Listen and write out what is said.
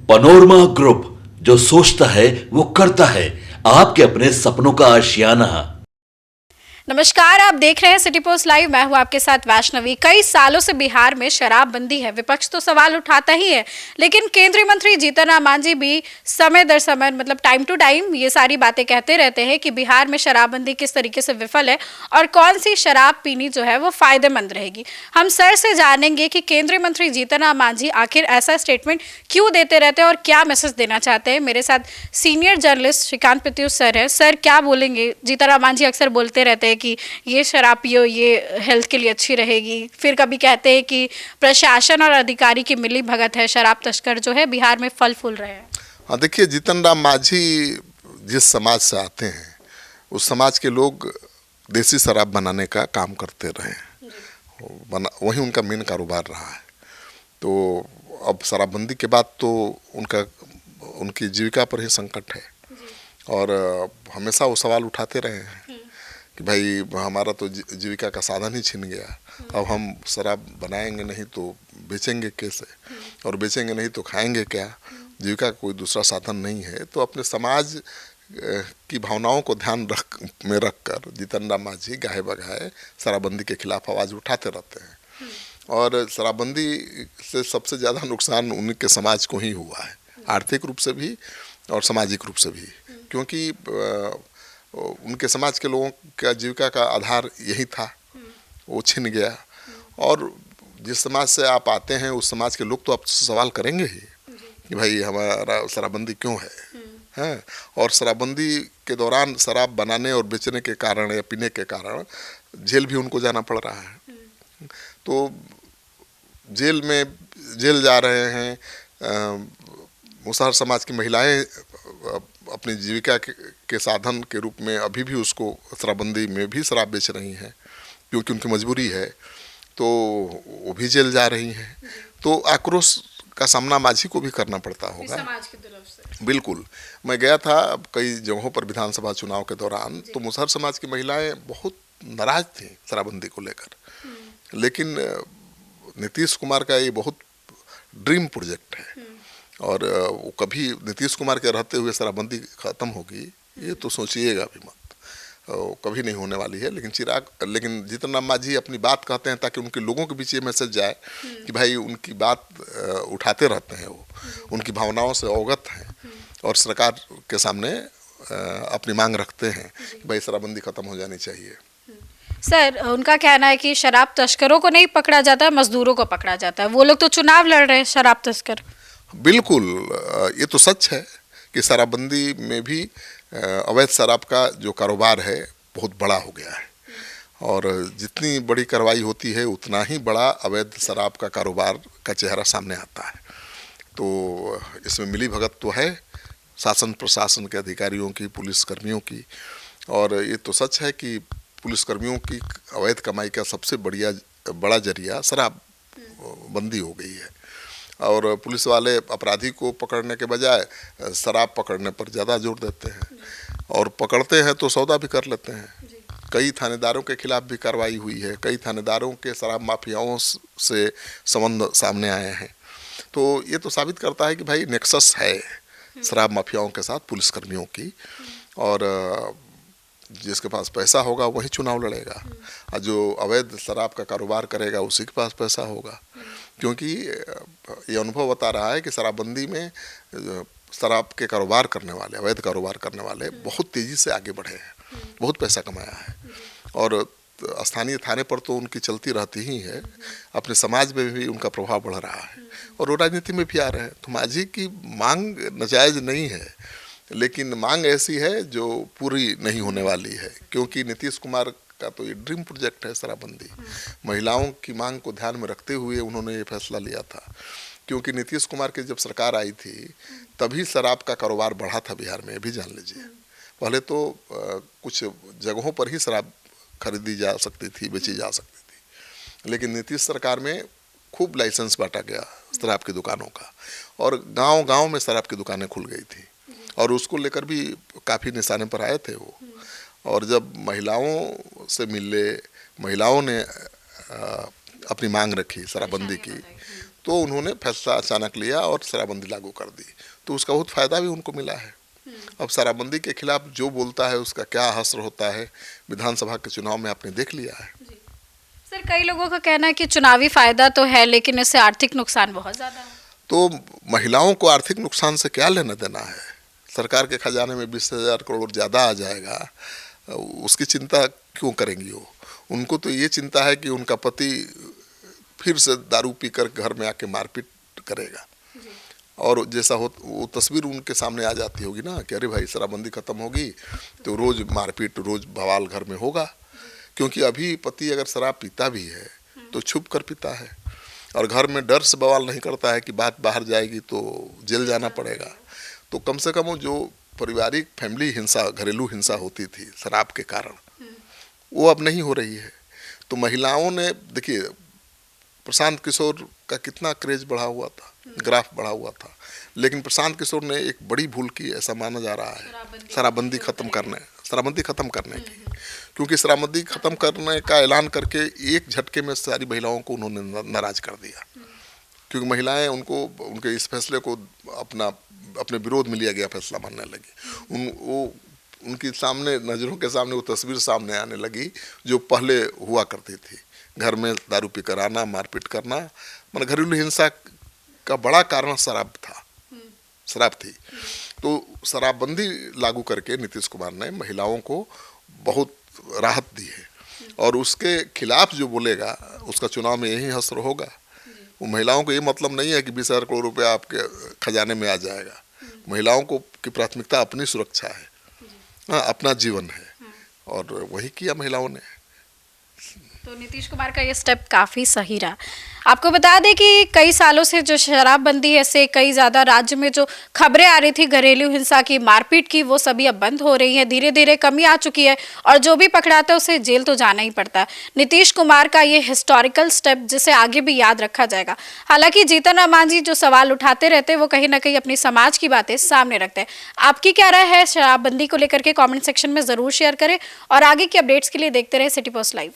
Panorama group, जो सोचता है वो करता है। आपके अपने सपनों का आशियाना। नमस्कार, आप देख रहे हैं सिटी पोस्ट लाइव। मैं हूं आपके साथ वैष्णवी। कई सालों से बिहार में शराबबंदी है। विपक्ष तो सवाल उठाता ही है, लेकिन केंद्रीय मंत्री जीतन राम मांझी भी समय दर समय मतलब टाइम टू टाइम ये सारी बातें कहते रहते हैं कि बिहार में शराबबंदी किस तरीके से विफल है और कौन सी शराब पीनी जो है वो फायदेमंद रहेगी। हम सर से जानेंगे कि केंद्रीय मंत्री जीतन राम मांझी आखिर ऐसा स्टेटमेंट क्यों देते रहते हैं और क्या मैसेज देना चाहते हैं। मेरे साथ senior journalist Shrikant Pratyush sir है। सर, क्या बोलेंगे? जीतन राम मांझी अक्सर बोलते रहते हैं कि ये शराब पियो, ये हेल्थ के लिए अच्छी रहेगी। फिर कभी कहते हैं कि प्रशासन और अधिकारी की मिली भगत है, शराब तस्कर जो है बिहार में फल फूल रहे हैं। हाँ, देखिए, जीतन राम मांझी जिस समाज से आते हैं उस समाज के लोग देसी शराब बनाने का काम करते रहे हैं, वही उनका मेन कारोबार रहा है। तो अब शराबबंदी के बाद तो उनकी जीविका पर ही संकट है और हमेशा वो सवाल उठाते रहे हैं कि भाई हमारा तो जीविका का साधन ही छिन गया। अब हम शराब बनाएंगे नहीं तो बेचेंगे कैसे, और बेचेंगे नहीं तो खाएंगे क्या? जीविका का कोई दूसरा साधन नहीं है। तो अपने समाज की भावनाओं को ध्यान में रखकर जीतन राम मांझी गाहे बगाहे शराबबंदी के खिलाफ आवाज़ उठाते रहते हैं। और शराबबंदी से सबसे ज़्यादा नुकसान उनके समाज को ही हुआ है, आर्थिक रूप से भी और सामाजिक रूप से भी, क्योंकि उनके समाज के लोगों का जीविका का आधार यही था, वो छिन गया। और जिस समाज से आप आते हैं उस समाज के लोग तो आपसे सवाल करेंगे ही कि भाई हमारा शराबबंदी क्यों है, हैं? और शराबबंदी के दौरान शराब बनाने और बेचने के कारण या पीने के कारण जेल भी उनको जाना पड़ रहा है। तो जेल जा रहे हैं। मुसहर समाज की महिलाएं अपनी जीविका के साधन के रूप में अभी भी उसको शराबबंदी में भी शराब बेच रही हैं क्योंकि उनकी मजबूरी है, तो वो भी जेल जा रही हैं। तो आक्रोश का सामना मांझी को भी करना पड़ता होगा समाज की तरफ से। बिल्कुल। मैं गया था कई जगहों पर विधानसभा चुनाव के दौरान, तो मुसहर समाज की महिलाएं बहुत नाराज थी शराबबंदी को लेकर। लेकिन नीतीश कुमार का ये बहुत ड्रीम प्रोजेक्ट है और वो कभी नीतीश कुमार के रहते हुए शराबबंदी ख़त्म होगी ये तो सोचिएगा भी मत, कभी नहीं होने वाली है। लेकिन जीतन राम मांझी अपनी बात कहते हैं ताकि उनके लोगों के बीच ये मैसेज जाए कि भाई उनकी बात उठाते रहते हैं, वो उनकी भावनाओं से अवगत हैं और सरकार के सामने अपनी मांग रखते हैं कि भाई शराबबंदी ख़त्म हो जानी चाहिए। सर, उनका कहना है कि शराब तस्करों को नहीं पकड़ा जाता, मजदूरों को पकड़ा जाता है। वो लोग तो चुनाव लड़ रहे हैं, शराब तस्कर। बिल्कुल, ये तो सच है कि शराबबंदी में भी अवैध शराब का जो कारोबार है बहुत बड़ा हो गया है और जितनी बड़ी कार्रवाई होती है उतना ही बड़ा अवैध शराब का कारोबार का चेहरा सामने आता है। तो इसमें मिली भगत तो है शासन प्रशासन के अधिकारियों की, पुलिसकर्मियों की, और ये तो सच है कि पुलिसकर्मियों की अवैध कमाई का सबसे बड़ा जरिया शराबबंदी हो गई है। और पुलिस वाले अपराधी को पकड़ने के बजाय शराब पकड़ने पर ज़्यादा जोर देते हैं और पकड़ते हैं तो सौदा भी कर लेते हैं। कई थानेदारों के खिलाफ भी कार्रवाई हुई है, कई थानेदारों के शराब माफियाओं से संबंध सामने आए हैं। तो ये तो साबित करता है कि भाई नेक्सस है शराब माफियाओं के साथ पुलिसकर्मियों की, और जिसके पास पैसा होगा वही चुनाव लड़ेगा और जो अवैध शराब का कारोबार करेगा उसी के पास पैसा होगा। क्योंकि ये अनुभव बता रहा है कि शराबबंदी में शराब के कारोबार करने वाले, अवैध कारोबार करने वाले बहुत तेज़ी से आगे बढ़े हैं, बहुत पैसा कमाया है और स्थानीय थाने पर तो उनकी चलती रहती ही है, अपने समाज में भी उनका प्रभाव बढ़ रहा है और वो राजनीति में भी आ रहे हैं। तो मांझी की मांग नाजायज़ नहीं है, लेकिन मांग ऐसी है जो पूरी नहीं होने वाली है, क्योंकि नीतीश कुमार का तो ये ड्रीम प्रोजेक्ट है शराबबंदी। महिलाओं की मांग को ध्यान में रखते हुए उन्होंने ये फैसला लिया था, क्योंकि नीतीश कुमार की जब सरकार आई थी तभी शराब का कारोबार बढ़ा था बिहार में, भी जान लीजिए। पहले तो कुछ जगहों पर ही शराब खरीदी जा सकती थी, बेची जा सकती थी, लेकिन नीतीश सरकार में खूब लाइसेंस बांटा गया शराब की दुकानों का और गांव-गांव में शराब की दुकानें खुल गई थी और उसको लेकर भी काफ़ी निशाने पर आए थे वो। और जब महिलाओं से मिले, महिलाओं ने अपनी मांग रखी शराबबंदी की, तो उन्होंने फैसला अचानक लिया और शराबबंदी लागू कर दी, तो उसका बहुत फायदा भी उनको मिला है। अब शराबबंदी के खिलाफ जो बोलता है उसका क्या असर होता है विधानसभा के चुनाव में आपने देख लिया है। सर, कई लोगों का कहना है कि चुनावी फायदा तो है लेकिन इससे आर्थिक नुकसान बहुत ज्यादा है। तो महिलाओं को आर्थिक नुकसान से क्या लेना देना है? सरकार के खजाने में 20,000 करोड़ ज़्यादा आ जाएगा, उसकी चिंता क्यों करेंगी वो? उनको तो ये चिंता है कि उनका पति फिर से दारू पीकर घर में आके मारपीट करेगा, और जैसा हो वो तस्वीर उनके सामने आ जाती होगी ना कि अरे भाई शराबबंदी खत्म होगी तो रोज़ मारपीट, रोज़ बवाल घर में होगा। क्योंकि अभी पति अगर शराब पीता भी है तो छुप कर पीता है, और घर में डर से बवाल नहीं करता है कि बात बाहर जाएगी तो जेल जाना पड़ेगा। तो कम से कम वो जो पारिवारिक फैमिली हिंसा, घरेलू हिंसा होती थी शराब के कारण, वो अब नहीं हो रही है। तो महिलाओं ने, देखिए प्रशांत किशोर का कितना क्रेज बढ़ा हुआ था, ग्राफ बढ़ा हुआ था, लेकिन प्रशांत किशोर ने एक बड़ी भूल की ऐसा माना जा रहा है शराबबंदी खत्म करने की। क्योंकि शराबबंदी खत्म करने का ऐलान करके एक झटके में सारी महिलाओं को उन्होंने नाराज कर दिया, क्योंकि महिलाएं उनके इस फैसले को अपने विरोध में लिया गया फैसला मानने लगी। उनकी सामने, नज़रों के सामने वो तस्वीर सामने आने लगी जो पहले हुआ करती थी, घर में दारू पीकर आना, मारपीट करना, मतलब घरेलू हिंसा का बड़ा कारण शराब थी। तो शराबबंदी लागू करके नीतीश कुमार ने महिलाओं को बहुत राहत दी है, और उसके खिलाफ जो बोलेगा उसका चुनाव में यही असर होगा। वो महिलाओं को ये मतलब नहीं है कि 20,000 करोड़ रुपया आपके खजाने में आ जाएगा। महिलाओं को की प्राथमिकता अपनी सुरक्षा है, हाँ, अपना जीवन है, और वही किया महिलाओं ने। तो नीतीश कुमार का ये स्टेप काफ़ी सही रहा। आपको बता दें कि कई सालों से जो शराबबंदी है से कई ज़्यादा राज्य में जो खबरें आ रही थी घरेलू हिंसा की, मारपीट की, वो सभी अब बंद हो रही है, धीरे धीरे कमी आ चुकी है, और जो भी पकड़ाता है उसे जेल तो जाना ही पड़ता है। नीतीश कुमार का ये हिस्टोरिकल स्टेप जिसे आगे भी याद रखा जाएगा। हालांकि जीतन राम मांझी जो सवाल उठाते रहते हैं वो कहीं ना कहीं अपनी समाज की बातें सामने रखते हैं। आपकी क्या राय है शराबबंदी को लेकर के? कॉमेंट सेक्शन में ज़रूर शेयर करें, और आगे की अपडेट्स के लिए देखते रहे सिटी पोस्ट लाइव।